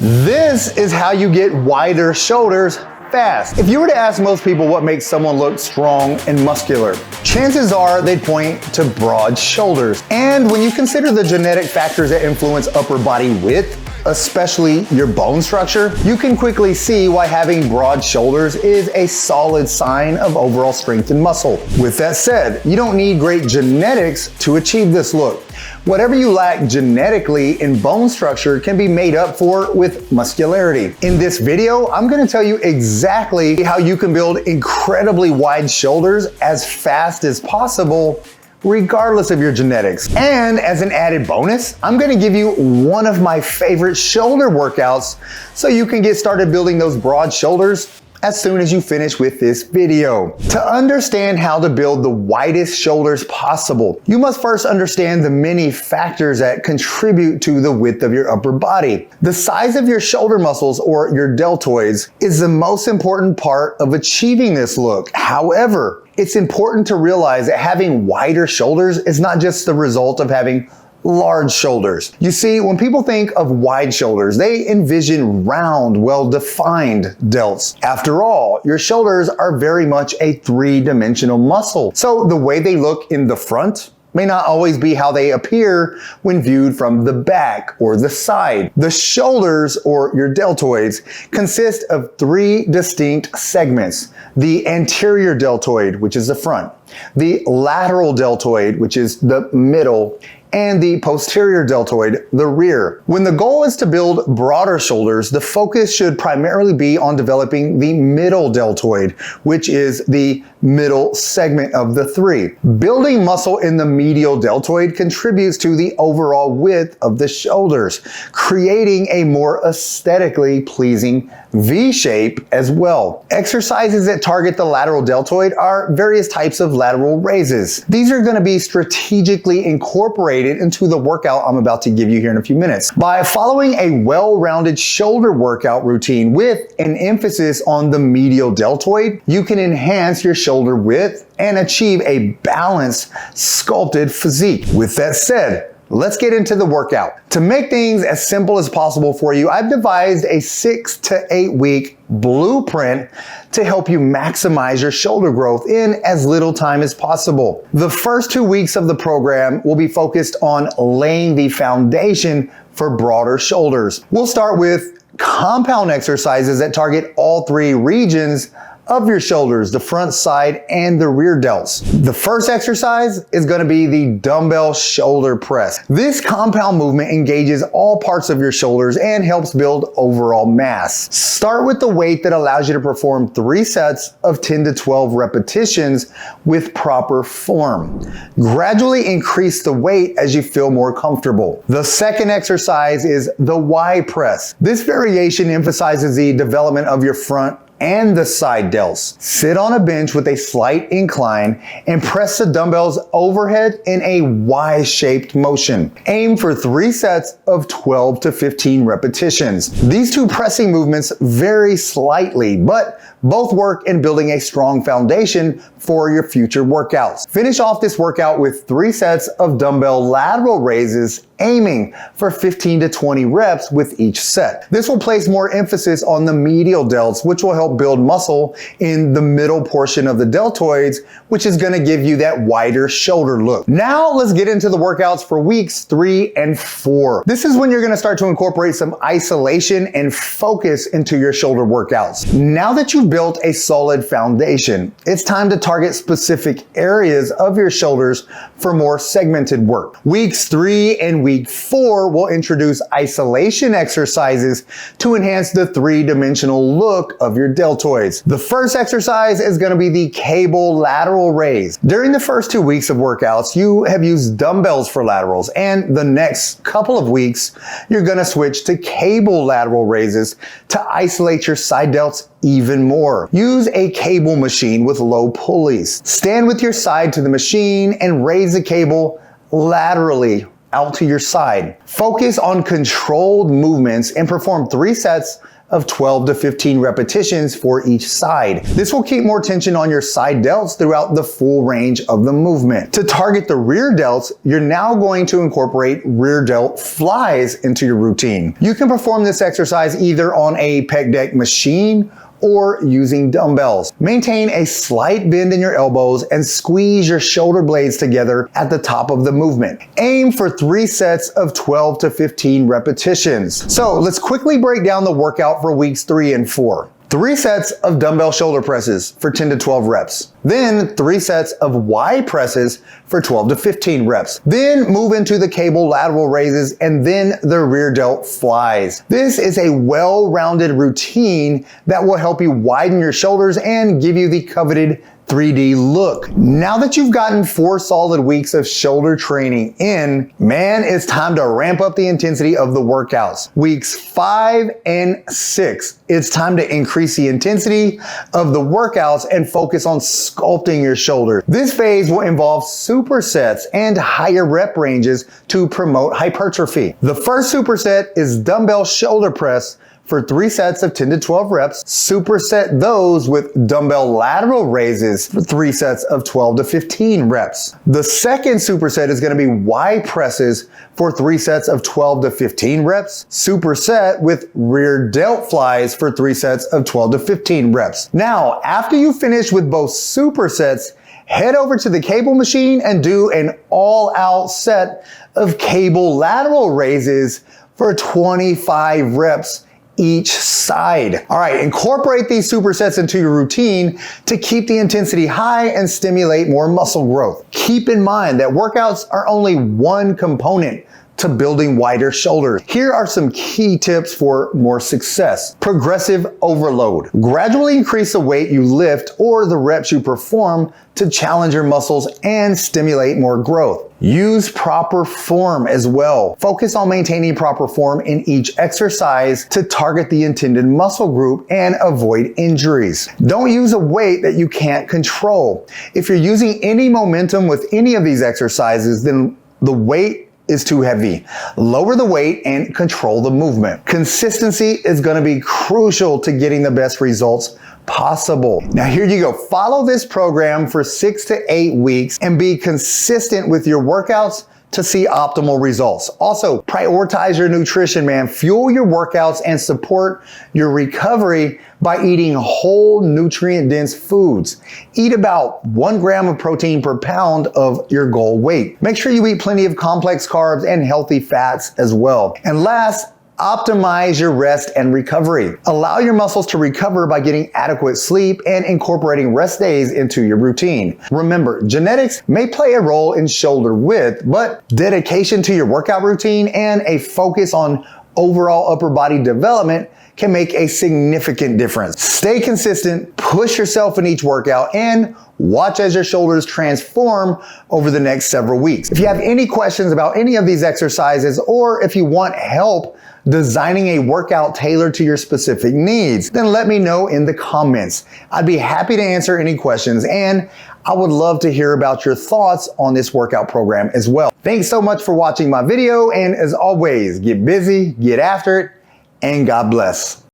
This is how you get wider shoulders fast. If you were to ask most people what makes someone look strong and muscular, chances are they'd point to broad shoulders. And when you consider the genetic factors that influence upper body width, especially your bone structure, you can quickly see why having broad shoulders is a solid sign of overall strength and muscle. With that said, you don't need great genetics to achieve this look. Whatever you lack genetically in bone structure can be made up for with muscularity. In this video, I'm going to tell you exactly how you can build incredibly wide shoulders as fast as possible, regardless of your genetics. And as an added bonus, I'm going to give you one of my favorite shoulder workouts so you can get started building those broad shoulders as soon as you finish with this video. To understand how to build the widest shoulders possible, you must first understand the many factors that contribute to the width of your upper body. The size of your shoulder muscles, or your deltoids, is the most important part of achieving this look. However, it's important to realize that having wider shoulders is not just the result of having large shoulders. You see, when people think of wide shoulders, they envision round, well-defined delts. After all, your shoulders are very much a three-dimensional muscle. So the way they look in the front may not always be how they appear when viewed from the back or the side. The shoulders, or your deltoids, consist of three distinct segments: the anterior deltoid, which is the front, the lateral deltoid, which is the middle, and the posterior deltoid, the rear. When the goal is to build broader shoulders, the focus should primarily be on developing the middle deltoid, which is the middle segment of the three. Building muscle in the medial deltoid contributes to the overall width of the shoulders, creating a more aesthetically pleasing V shape as well. Exercises that target the lateral deltoid are various types of lateral raises. These are going to be strategically incorporated into the workout I'm about to give you here in a few minutes. By following a well-rounded shoulder workout routine with an emphasis on the medial deltoid, you can enhance your shoulder width and achieve a balanced, sculpted physique. With that said, let's get into the workout. To make things as simple as possible for you, I've devised a 6 to 8 week blueprint to help you maximize your shoulder growth in as little time as possible. The first 2 weeks of the program will be focused on laying the foundation for broader shoulders. We'll start with compound exercises that target all three regions of your shoulders, the front, side, and the rear delts. The first exercise is going to be the dumbbell shoulder press. This compound movement engages all parts of your shoulders and helps build overall mass. Start with the weight that allows you to perform 3 sets of 10 to 12 repetitions with proper form. Gradually increase the weight as you feel more comfortable. The second exercise is the Y press. This variation emphasizes the development of your front and the side delts. Sit on a bench with a slight incline and press the dumbbells overhead in a Y-shaped motion. Aim for 3 sets of 12 to 15 repetitions. These two pressing movements vary slightly, but both work in building a strong foundation for your future workouts. Finish off this workout with 3 sets of dumbbell lateral raises, aiming for 15 to 20 reps with each set. This will place more emphasis on the medial delts, which will help build muscle in the middle portion of the deltoids, which is going to give you that wider shoulder look. Now let's get into the workouts for weeks 3 and 4. This is when you're going to start to incorporate some isolation and focus into your shoulder workouts. Now that you've built a solid foundation, it's time to target specific areas of your shoulders for more segmented work. Weeks 3 and week 4 will introduce isolation exercises to enhance the three-dimensional look of your deltoids. The first exercise is going to be the cable lateral raise. During the first 2 weeks of workouts, you have used dumbbells for laterals, and the next couple of weeks, you're going to switch to cable lateral raises to isolate your side delts even more. Use a cable machine with low pulleys. Stand with your side to the machine and raise the cable laterally out to your side. Focus on controlled movements and perform 3 sets of 12 to 15 repetitions for each side. This will keep more tension on your side delts throughout the full range of the movement. To target the rear delts, you're now going to incorporate rear delt flies into your routine. You can perform this exercise either on a pec deck machine or using dumbbells. Maintain a slight bend in your elbows and squeeze your shoulder blades together at the top of the movement. Aim for 3 sets of 12 to 15 repetitions. So let's quickly break down the workout for weeks 3 and 4. 3 sets of dumbbell shoulder presses for 10 to 12 reps. Then 3 sets of Y presses for 12 to 15 reps. Then move into the cable lateral raises and then the rear delt flies. This is a well-rounded routine that will help you widen your shoulders and give you the coveted 3D look. Now that you've gotten 4 solid weeks of shoulder training in, man, it's time to ramp up the intensity of the workouts. Weeks 5 and 6, it's time to increase the intensity of the workouts and focus on sculpting your shoulder. This phase will involve supersets and higher rep ranges to promote hypertrophy. The first superset is dumbbell shoulder press for 3 sets of 10 to 12 reps. Superset those with dumbbell lateral raises for 3 sets of 12 to 15 reps. The second superset is going to be Y presses for 3 sets of 12 to 15 reps. Superset with rear delt flies for 3 sets of 12 to 15 reps. Now, after you finish with both supersets, head over to the cable machine and do an all-out set of cable lateral raises for 25 reps each side. All right, incorporate these supersets into your routine to keep the intensity high and stimulate more muscle growth. Keep in mind that workouts are only one component to building wider shoulders. Here are some key tips for more success. Progressive overload. Gradually increase the weight you lift or the reps you perform to challenge your muscles and stimulate more growth. Use proper form as well. Focus on maintaining proper form in each exercise to target the intended muscle group and avoid injuries. Don't use a weight that you can't control. If you're using any momentum with any of these exercises, then the weight is too heavy. Lower the weight and control the movement. Consistency is going to be crucial to getting the best results possible. Now here you go. Follow this program for 6 to 8 weeks and be consistent with your workouts to see optimal results. Also, prioritize your nutrition, man. Fuel your workouts and support your recovery by eating whole nutrient-dense foods. Eat about 1 gram of protein per pound of your goal weight. Make sure you eat plenty of complex carbs and healthy fats as well. And last, optimize your rest and recovery. Allow your muscles to recover by getting adequate sleep and incorporating rest days into your routine. Remember, genetics may play a role in shoulder width, but dedication to your workout routine and a focus on overall upper body development can make a significant difference. Stay consistent, push yourself in each workout, and watch as your shoulders transform over the next several weeks. If you have any questions about any of these exercises, or if you want help designing a workout tailored to your specific needs, then let me know in the comments. I'd be happy to answer any questions, and I would love to hear about your thoughts on this workout program as well. Thanks so much for watching my video, and as always, get busy, get after it, and God bless.